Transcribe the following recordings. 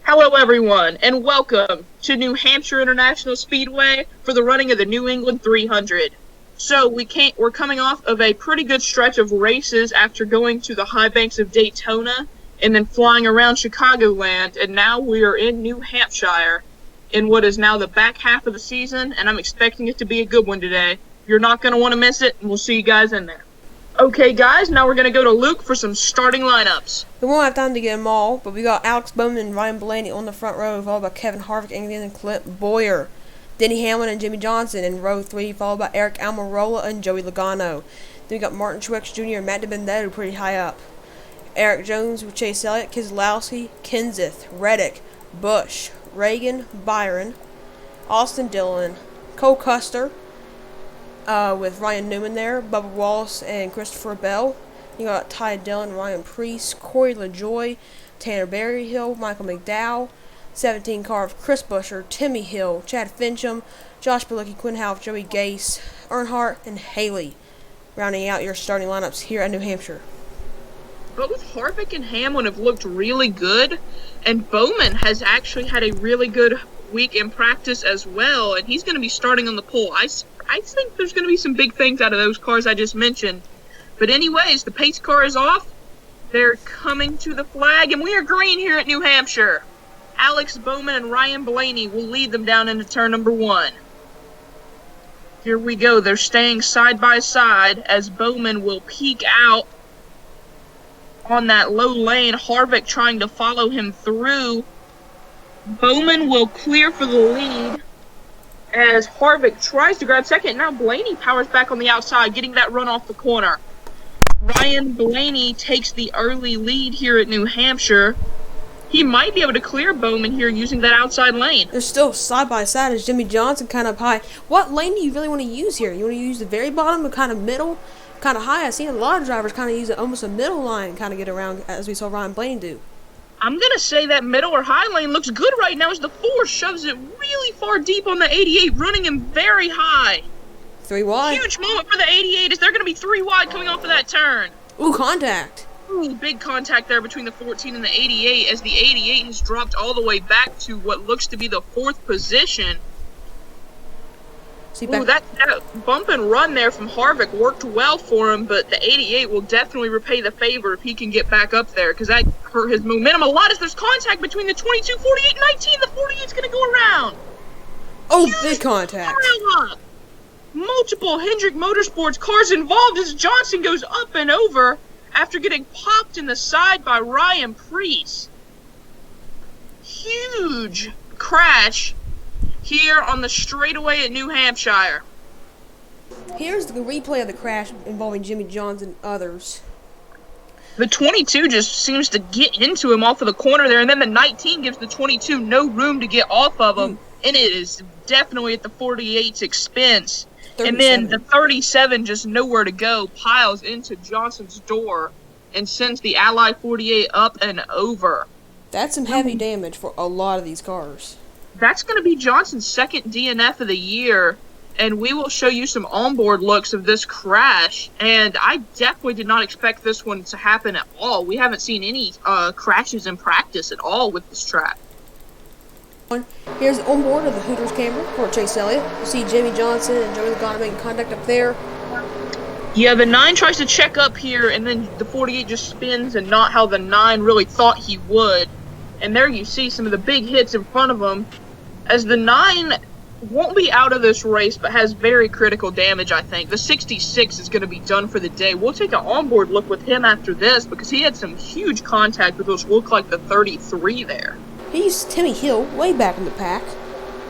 Hello everyone, and welcome to New Hampshire International Speedway for the running of the New England 300. So we're coming off of a pretty good stretch of races after going to the high banks of Daytona and then flying around Chicagoland, and now we are in New Hampshire in what is now the back half of the season, and I'm expecting it to be a good one today. You're not going to want to miss it, and we'll see you guys in there. Okay, guys, now we're going to go to Luke for some starting lineups. We won't have time to get them all, but we got Alex Bowman and Ryan Blaney on the front row, followed by Kevin Harvick and Clint Boyer. Denny Hamlin and Jimmy Johnson in row 3, followed by Eric Almirola and Joey Logano. Then we got Martin Truex Jr. and Matt DiBenedetto pretty high up. Eric Jones with Chase Elliott, Keselowski, Kenseth, Reddick, Busch, Reagan, Byron, Austin Dillon, Cole Custer, with Ryan Newman there, Bubba Wallace and Christopher Bell. You got Ty Dillon, Ryan Preece, Corey LaJoie, Tanner Berryhill, Michael McDowell, 17 car of Chris Buescher, Timmy Hill, Chad Fincham, Josh Bilicki, Quinn Houff, Joey Gase, Earnhardt, and Haley, rounding out your starting lineups here at New Hampshire. Both Harvick and Hamlin have looked really good, and Bowman has actually had a really good week in practice as well, and he's going to be starting on the pole. I think there's going to be some big things out of those cars I just mentioned. But anyways, the pace car is off. They're coming to the flag, and we are green here at New Hampshire. Alex Bowman and Ryan Blaney will lead them down into turn number 1. Here we go. They're staying side by side as Bowman will peek out on that low lane. Harvick trying to follow him through. Bowman will clear for the lead as Harvick tries to grab second. Now Blaney powers back on the outside, getting that run off the corner. Ryan Blaney takes the early lead here at New Hampshire. He might be able to clear Bowman here using that outside lane. They're still side by side as Jimmy Johnson kind of high. What lane do you really want to use here? You want to use the very bottom or kind of middle, kind of high? I've seen a lot of drivers kind of use almost a middle line, kind of get around, as we saw Ryan Blaney do. I'm going to say that middle or high lane looks good right now as the 4 shoves it really far deep on the 88, running him very high. 3 wide. Huge moment for the 88 as they're going to be 3 wide coming off of that turn. Ooh, contact. Ooh, big contact there between the 14 and the 88 as the 88 has dropped all the way back to what looks to be the 4th position. Ooh, that bump and run there from Harvick worked well for him, but the 88 will definitely repay the favor if he can get back up there, because that hurt his momentum a lot as there's contact between the 22, 48, 19. The 48's going to go around. Oh, big contact. Multiple Hendrick Motorsports cars involved as Johnson goes up and over after getting popped in the side by Ryan Preece. Huge crash here on the straightaway at New Hampshire. Here's the replay of the crash involving Jimmy Johnson and others. The 22 just seems to get into him off of the corner there, and then the 19 gives the 22 no room to get off of him, and it is definitely at the 48's expense. 37. And then the 37, just nowhere to go, piles into Johnson's door and sends the Ally 48 up and over. That's some heavy damage for a lot of these cars. That's going to be Johnson's 2nd DNF of the year, and we will show you some onboard looks of this crash, and I definitely did not expect this one to happen at all. We haven't seen any crashes in practice at all with this track. Here's the onboard of the Hooters camera for Chase Elliott. You see Jimmy Johnson and Joey Logano making contact up there. Yeah, the 9 tries to check up here, and then the 48 just spins, and not how the 9 really thought he would. And there you see some of the big hits in front of him, as the 9 won't be out of this race, but has very critical damage, I think. The 66 is going to be done for the day. We'll take an onboard look with him after this, because he had some huge contact with what looked like the 33 there. He's Timmy Hill, way back in the pack.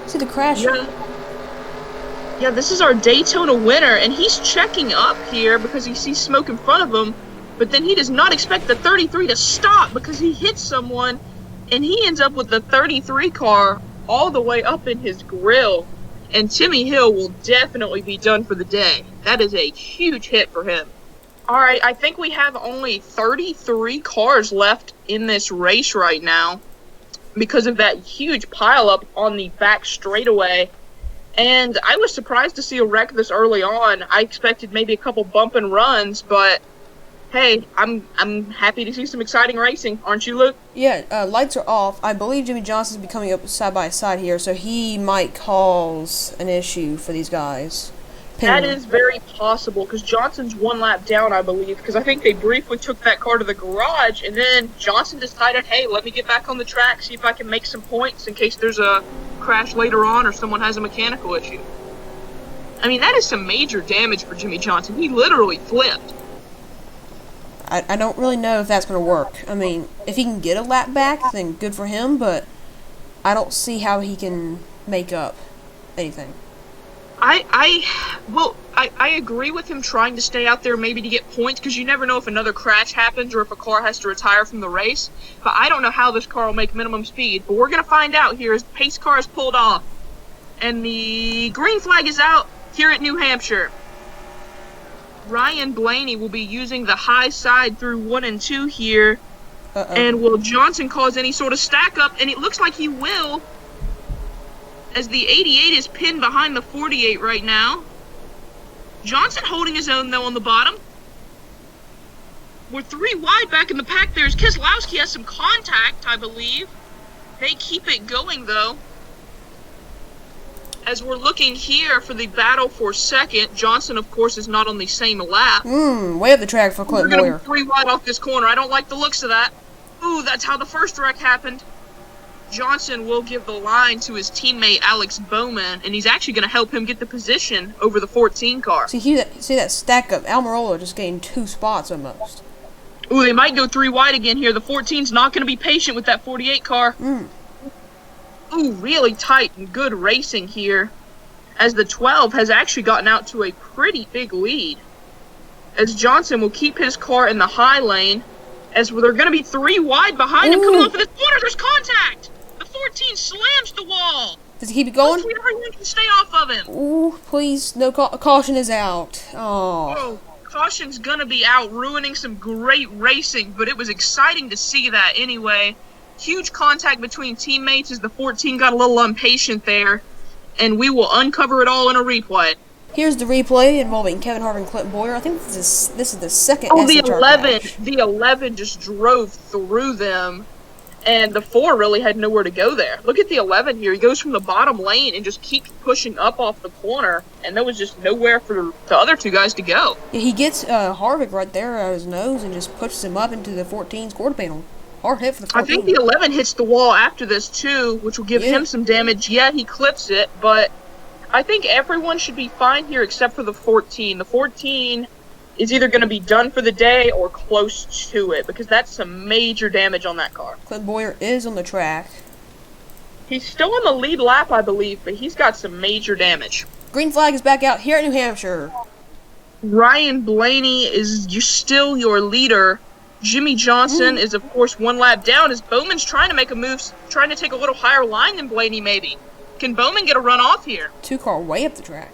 See the crash? Yeah, this is our Daytona winner, and he's checking up here because he sees smoke in front of him, but then he does not expect the 33 to stop because he hits someone, and he ends up with the 33 car all the way up in his grill, and Timmy Hill will definitely be done for the day. That is a huge hit for him. All right, I think we have only 33 cars left in this race right now because of that huge pileup on the back straightaway. And I was surprised to see a wreck this early on. I expected maybe a couple bump and runs, but Hey, I'm happy to see some exciting racing, aren't you, Luke? Yeah, lights are off. I believe Jimmy Johnson's be coming up side by side here, so he might cause an issue for these guys. That is very possible, because Johnson's one lap down, I believe, because I think they briefly took that car to the garage, and then Johnson decided, hey, let me get back on the track, see if I can make some points in case there's a crash later on or someone has a mechanical issue. I mean, that is some major damage for Jimmy Johnson. He literally flipped. I don't really know if that's going to work. I mean, if he can get a lap back, then good for him, but I don't see how he can make up anything. I agree with him trying to stay out there maybe to get points, because you never know if another crash happens or if a car has to retire from the race. But I don't know how this car will make minimum speed. But we're going to find out here as the pace car is pulled off. And the green flag is out here at New Hampshire. Ryan Blaney will be using the high side through 1 and 2 here. And will Johnson cause any sort of stack up? And it looks like he will, as the 88 is pinned behind the 48 right now. Johnson holding his own, though, on the bottom. We're 3 wide back in the pack there, as Keselowski has some contact, I believe. They keep it going, though. As we're looking here for the battle for second, Johnson, of course, is not on the same lap. Way up the track for Clint Boyer. We're going to be 3 wide off this corner. I don't like the looks of that. Ooh, that's how the first wreck happened. Johnson will give the line to his teammate Alex Bowman, and he's actually going to help him get the position over the 14 car. See that stack up. Almirola just gained 2 spots almost. Ooh, they might go 3 wide again here. The 14's not going to be patient with that 48 car. Ooh, really tight and good racing here, as the 12 has actually gotten out to a pretty big lead. As Johnson will keep his car in the high lane, as they're going to be 3 wide behind him coming off of this corner. There's contact! The 14 slams the wall! Does he keep it going? Hopefully everyone can stay off of him. Ooh, please, no caution is out. Oh, caution's going to be out, ruining some great racing, but it was exciting to see that anyway. Huge contact between teammates as the 14 got a little impatient there, and we will uncover it all in a replay. Here's the replay involving Kevin Harvick and Clint Boyer. I think this is the second the SHR 11, crash. the 11 just drove through them, and the 4 really had nowhere to go there. Look at the 11 here. He goes from the bottom lane and just keeps pushing up off the corner, and there was just nowhere for the other 2 guys to go. Yeah, he gets Harvick right there at his nose and just pushes him up into the 14's quarter panel. Hard hit for the 14. I think the 11 hits the wall after this, too, which will give him some damage. Yeah, he clips it, but I think everyone should be fine here except for the 14. The 14 is either going to be done for the day or close to it, because that's some major damage on that car. Clint Boyer is on the track. He's still on the lead lap, I believe, but he's got some major damage. Green flag is back out here at New Hampshire. Ryan Blaney is still your leader. Jimmy Johnson is, of course, 1 lap down, as Bowman's trying to make a move, trying to take a little higher line than Blaney, maybe. Can Bowman get a run off here? 2 car way up the track.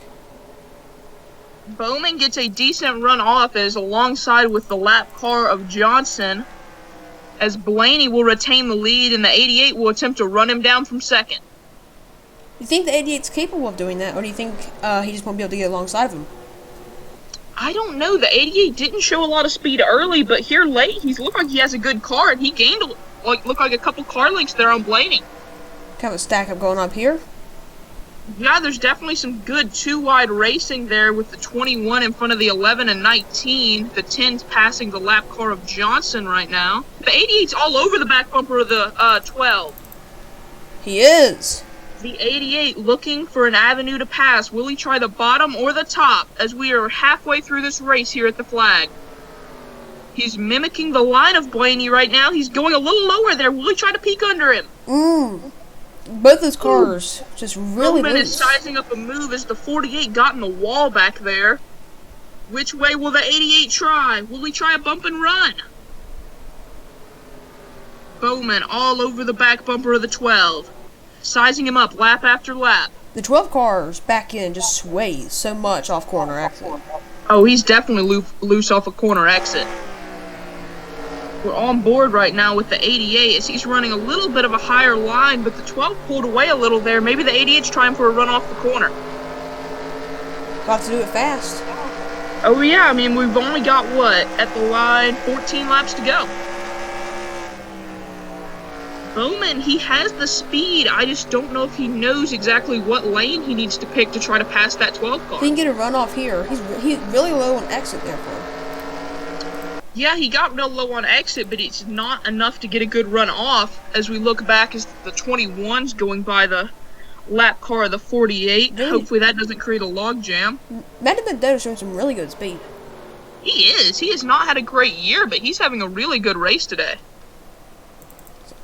Bowman gets a decent run off as alongside with the lap car of Johnson, as Blaney will retain the lead and the 88 will attempt to run him down from second. You think the 88's capable of doing that, or do you think he just won't be able to get alongside of him? I don't know. The 88 didn't show a lot of speed early, but here late, he's looked like he has a good car, and he gained looked like a couple car lengths there on Blaney. Kind of a stack up going up here. Yeah, there's definitely some good 2-wide racing there with the 21 in front of the 11 and 19. The 10's passing the lap car of Johnson right now. The 88's all over the back bumper of the 12. He is. The 88 looking for an avenue to pass. Will he try the bottom or the top as we are halfway through this race here at the flag? He's mimicking the line of Blaney right now. He's going a little lower there. Will he try to peek under him? Both those cars just really Bowman loose. is sizing up a move as the 48 got in the wall back there. Which way will the 88 try? Will he try a bump and run? Bowman all over the back bumper of the 12. Sizing him up lap after lap. The 12 cars back end just sways so much off corner exit. Oh, he's definitely loose off a corner exit. We're on board right now with the 88 as he's running a little bit of a higher line, but the 12 pulled away a little there. Maybe the 88's trying for a run off the corner. Got to do it fast. Oh yeah, I mean, we've only got, what, at the line, 14 laps to go. Bowman, he has the speed. I just don't know if he knows exactly what lane he needs to pick to try to pass that 12 car. He can get a runoff here. He's really low on exit there for him. Yeah, he got real low on exit, but it's not enough to get a good run off as we look back as the 21's going by the lap car of the 48. Really? Hopefully that doesn't create a log jam. Matt Benedetto's showing some really good speed. He is. He has not had a great year, but he's having a really good race today.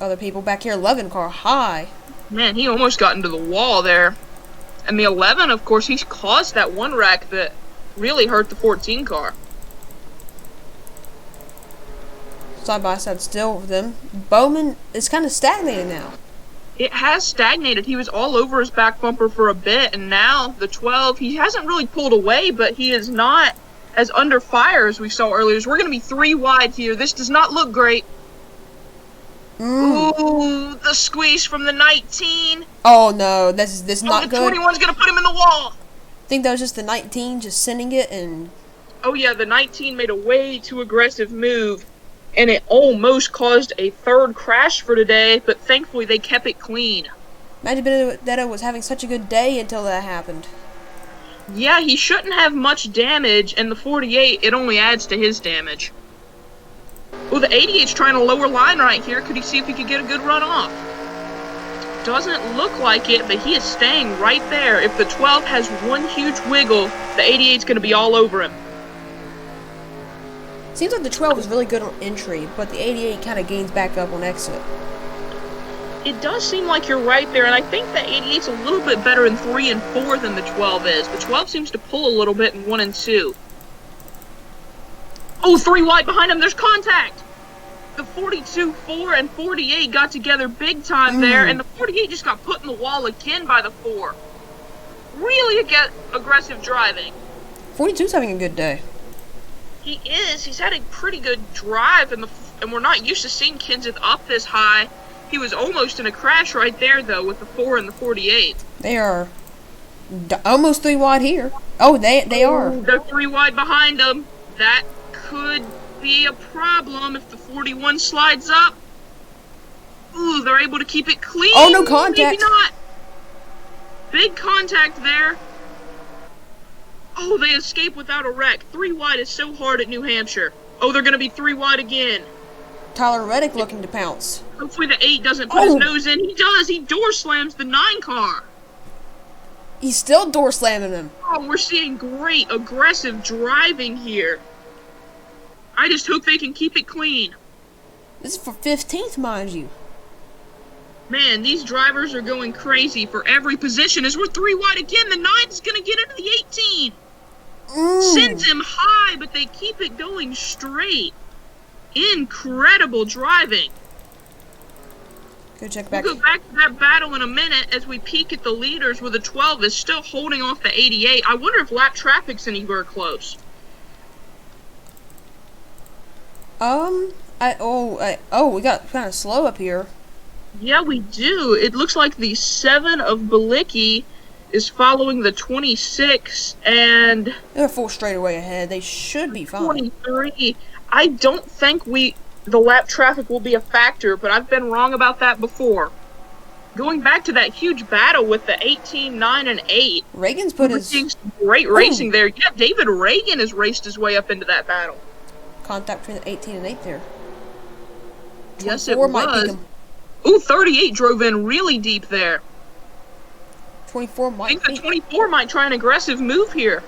Other people back here, 11 car high. Man, he almost got into the wall there. And the 11, of course, he's caused that one wreck that really hurt the 14 car. Side by side still with them. Bowman is kind of stagnated now. It has stagnated. He was all over his back bumper for a bit, and now the 12, he hasn't really pulled away, but he is not as under fire as we saw earlier. So we're going to be 3 wide here. This does not look great. Ooh, the squeeze from the 19. Oh no, this is not the good. 21's going to put him in the wall. I think that was just the 19 just sending it, and Oh yeah, the 19 made a way too aggressive move, and it almost caused a 3rd crash for today, but thankfully they kept it clean. Matt Benedetto was having such a good day until that happened. Yeah, he shouldn't have much damage, and the 48, it only adds to his damage. Well, the 88's trying to lower line right here. Could he see if he could get a good run off? Doesn't look like it, but he is staying right there. If the 12 has one huge wiggle, the 88's going to be all over him. Seems like the 12 is really good on entry, but the 88 kind of gains back up on exit. It does seem like you're right there, and I think the 88's a little bit better in 3 and 4 than the 12 is. The 12 seems to pull a little bit in 1 and 2. Oh, 3 wide behind him, there's contact! The 42, 4, and 48 got together big time there, and the 48 just got put in the wall again by the 4. Really aggressive driving. 42's having a good day. He is. He's had a pretty good drive, and we're not used to seeing Kenseth up this high. He was almost in a crash right there, though, with the 4 and the 48. They are almost 3 wide here. Oh, they are. They're 3 wide behind them. That could be a problem if the 41 slides up. Ooh, they're able to keep it clean. Oh, no contact. Maybe not. Big contact there. Oh, they escape without a wreck. 3 wide is so hard at New Hampshire. Oh, they're going to be 3 wide again. Tyler Reddick looking to pounce. Hopefully the 8 doesn't put his nose in. He does. He door slams the 9 car. He's still door slamming him. Oh, we're seeing great aggressive driving here. I just hope they can keep it clean. This is for 15th, mind you. Man, these drivers are going crazy for every position. As we're 3 wide again, the 9's going to get into the 18. Sends him high, but they keep it going straight. Incredible driving. Go check back. We'll go back to that battle in a minute as we peek at the leaders where the 12 is still holding off the 88. I wonder if lap traffic's anywhere close. We got kind of slow up here. Yeah, we do. It looks like the 7 of Bilicki is following the 26, and They're a full straightaway ahead. They should be fine. 23. I don't think the lap traffic will be a factor, but I've been wrong about that before. Going back to that huge battle with the 18, 9, and 8. Reagan's put We're seeing some great racing there. Yeah, David Reagan has raced his way up into that battle. Contact between the 18 and 8 there. Yes, it might was. pick him. Ooh, 38 drove in really deep there. 24 I might think the pick. 24 might try an aggressive move here.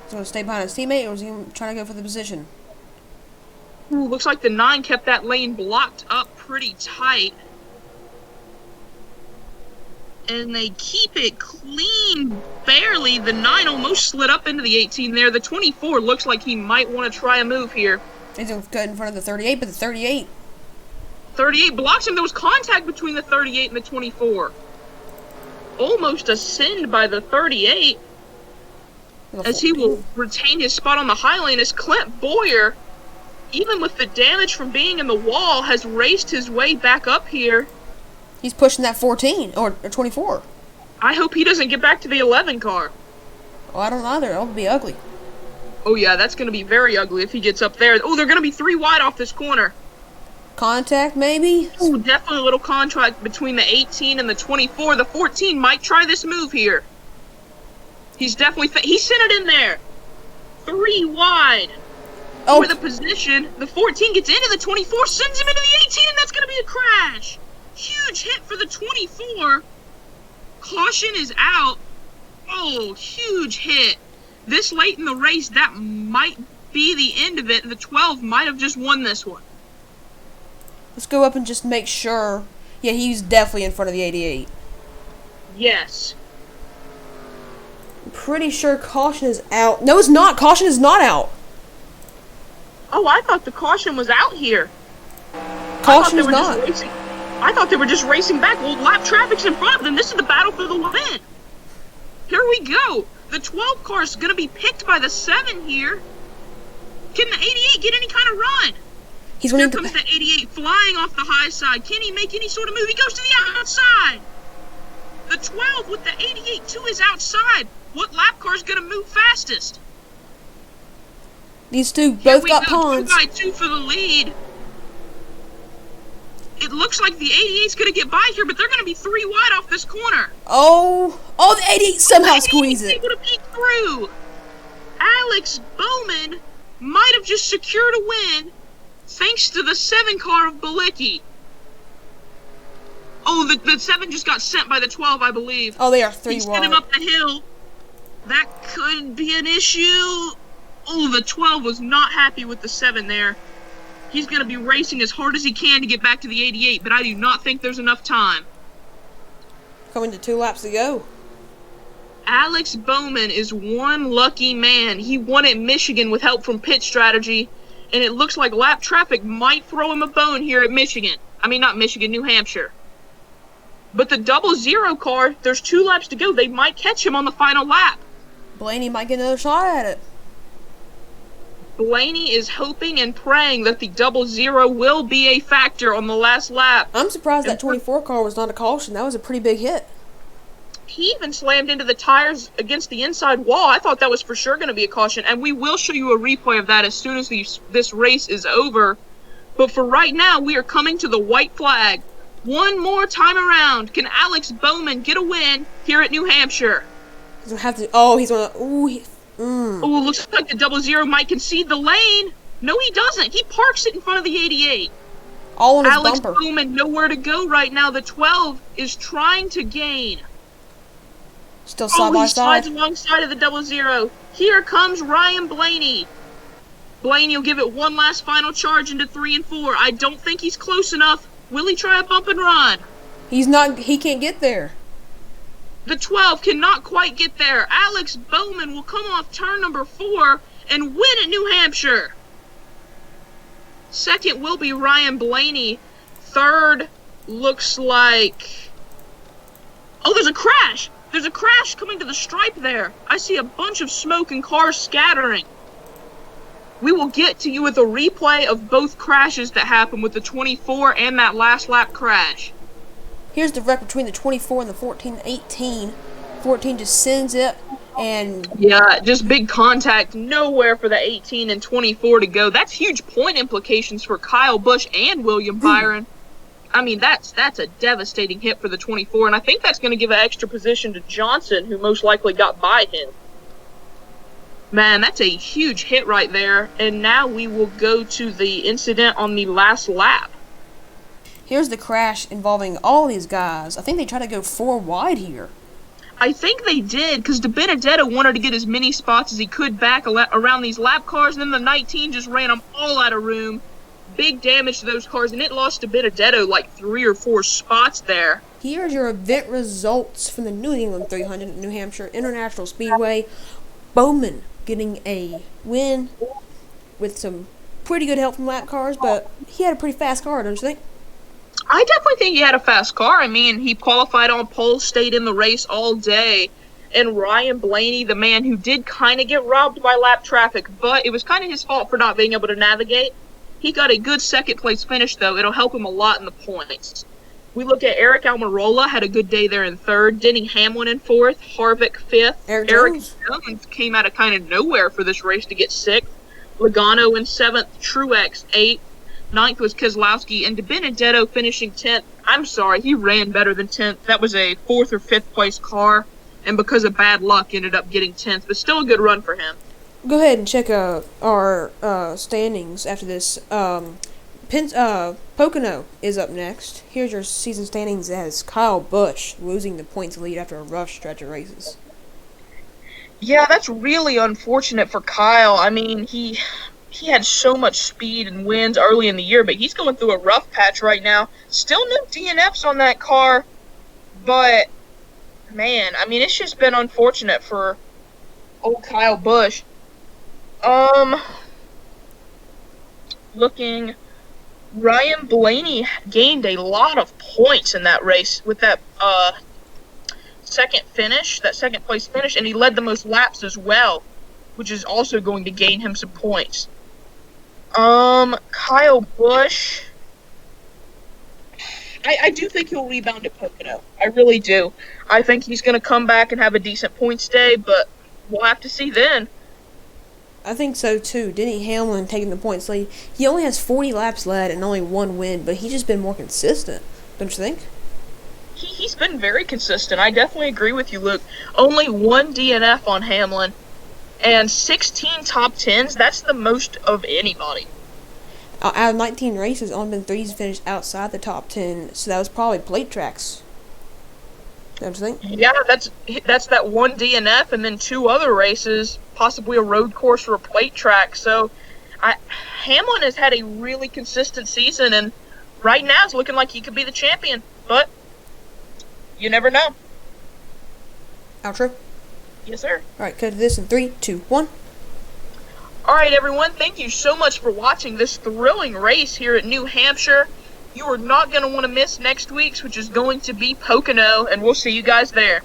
He's going to stay behind his teammate, or is he trying to go for the position? Ooh, looks like the 9 kept that lane blocked up pretty tight. And they keep it clean, barely. The 9 almost slid up into the 18 there. The 24 looks like he might want to try a move here. He's going to cut in front of the 38, but the 38... 38 blocks him. There was contact between the 38 and the 24. Almost a send by the 38. As he will retain his spot on the high lane as Clint Boyer, even with the damage from being in the wall, has raced his way back up here. He's pushing that 14, or 24. I hope he doesn't get back to the 11 car. Oh, I don't either. That would be ugly. Oh yeah, that's going to be very ugly if he gets up there. Oh, they're going to be 3 wide off this corner. Contact, maybe? Oh, definitely a little contact between the 18 and the 24. The 14 might try this move here. He's definitely... he sent it in there. 3 wide. Oh. For the position. The 14 gets into the 24, sends him into the 18, and that's going to be a crash. Huge hit for the 24. Caution is out. Oh, huge hit. This late in the race, that might be the end of it. The 12 might have just won this one. Let's go up and just make sure. Yeah, he's definitely in front of the 88. Yes. I'm pretty sure caution is out. No, it's not. Caution is not out. Oh, I thought the caution was out here. Caution is not. I thought they were just racing back. Well, lap traffic's in front of them. This is the battle for the win. Here we go. The 12 car is going to be picked by the 7 here. Can the 88 get any kind of run? Here comes the 88 flying off the high side. Can he make any sort of move? He goes to the outside. The 12 with the 88 to his outside. What lap car is going to move fastest? These two both got pawns. 2x2 for the lead. It looks like the 88's going to get by here, but they're going to be 3 wide off this corner. Oh, the 88 somehow squeezed it. Able to peek through. Alex Bowman might have just secured a win thanks to the 7 car of Balicki. Oh, the 7 just got sent by the 12, I believe. Oh, they are 3 wide. He sent him up the hill. That could be an issue. Oh, the 12 was not happy with the 7 there. He's going to be racing as hard as he can to get back to the 88, but I do not think there's enough time. Coming to 2 laps to go. Alex Bowman is one lucky man. He won at Michigan with help from pit strategy, and it looks like lap traffic might throw him a bone here at Michigan. I mean, not Michigan, New Hampshire. But the 00 car, there's 2 laps to go. They might catch him on the final lap. Blaney might get another shot at it. Blaney is hoping and praying that the 00 will be a factor on the last lap. I'm surprised that 24 car was not a caution. That was a pretty big hit. He even slammed into the tires against the inside wall. I thought that was for sure going to be a caution, and we will show you a replay of that as soon as this race is over. But for right now, we are coming to the white flag. One more time around. Can Alex Bowman get a win here at New Hampshire? He's going to have to... Oh, he's going to... Ooh, Oh, looks like the 00 might concede the lane. No, he doesn't. He parks it in front of the 88. All on his Alex bumper. Bowman nowhere to go right now. The 12 is trying to gain. Still side by he side. slides alongside of the 00. Here comes Ryan Blaney. Blaney will give it one last final charge into 3 and 4. I don't think he's close enough. Will he try a bump and run? He's not. He can't get there. The 12 cannot quite get there. Alex Bowman will come off turn number 4 and win at New Hampshire. Second will be Ryan Blaney. Third looks like... Oh, there's a crash! There's a crash coming to the stripe there. I see a bunch of smoke and cars scattering. We will get to you with a replay of both crashes that happened with the 24 and that last lap crash. Here's the wreck between the 24 and the 14 and 18. 14 just sends it, and... Yeah, just big contact. Nowhere for the 18 and 24 to go. That's huge point implications for Kyle Busch and William Byron. I mean, that's a devastating hit for the 24, and I think that's going to give an extra position to Johnson, who most likely got by him. Man, that's a huge hit right there, and now we will go to the incident on the last lap. Here's the crash involving all these guys. I think they tried to go 4 wide here. I think they did, because DiBenedetto wanted to get as many spots as he could back around these lap cars, and then the 19 just ran them all out of room. Big damage to those cars, and it lost DiBenedetto like 3 or 4 spots there. Here's your event results from the New England 300 at New Hampshire International Speedway. Bowman getting a win with some pretty good help from lap cars, but he had a pretty fast car, don't you think? I definitely think he had a fast car. I mean, he qualified on pole, stayed in the race all day. And Ryan Blaney, the man who did kind of get robbed by lap traffic, but it was kind of his fault for not being able to navigate. He got a good second-place finish, though. It'll help him a lot in the points. We look at Eric Almirola, had a good day there in third. Denny Hamlin in fourth. Harvick fifth. Eric Jones came out of kind of nowhere for this race to get sixth. Logano in seventh. Truex eighth. Ninth was Keselowski. And DiBenedetto finishing 10th. I'm sorry, he ran better than 10th. That was a fourth or fifth place car. And because of bad luck, ended up getting 10th. But still a good run for him. Go ahead and check our standings after this. Pocono is up next. Here's your season standings as Kyle Busch losing the points lead after a rough stretch of races. Yeah, that's really unfortunate for Kyle. I mean, he had so much speed and wins early in the year, but he's going through a rough patch right now. Still no DNFs on that car, but man, I mean, it's just been unfortunate for old Kyle Busch. Looking, Ryan Blaney gained a lot of points in that race with that second place finish, and he led the most laps as well, which is also going to gain him some points. Kyle Busch, I do think he'll rebound at Pocono. I really do. I think he's going to come back and have a decent points day, but we'll have to see then. I think so too. Denny Hamlin taking the points lead. He only has 40 laps led and only one win, but he's just been more consistent, don't you think? He's been very consistent. I definitely agree with you, Luke. Only one DNF on Hamlin and 16 top 10s. That's the most of anybody. Out of 19 races, only been 3 finished outside the top 10, so that was probably plate tracks. Don't you think? Yeah, that's that one DNF and then 2 other races, possibly a road course or a plate track. So Hamlin has had a really consistent season, and right now it's looking like he could be the champion. But you never know. Outro? Yes, sir. Alright, cut to this in 3, 2, 1. Alright, everyone, thank you so much for watching this thrilling race here at New Hampshire. You are not going to want to miss next week's, which is going to be Pocono, and we'll see you guys there.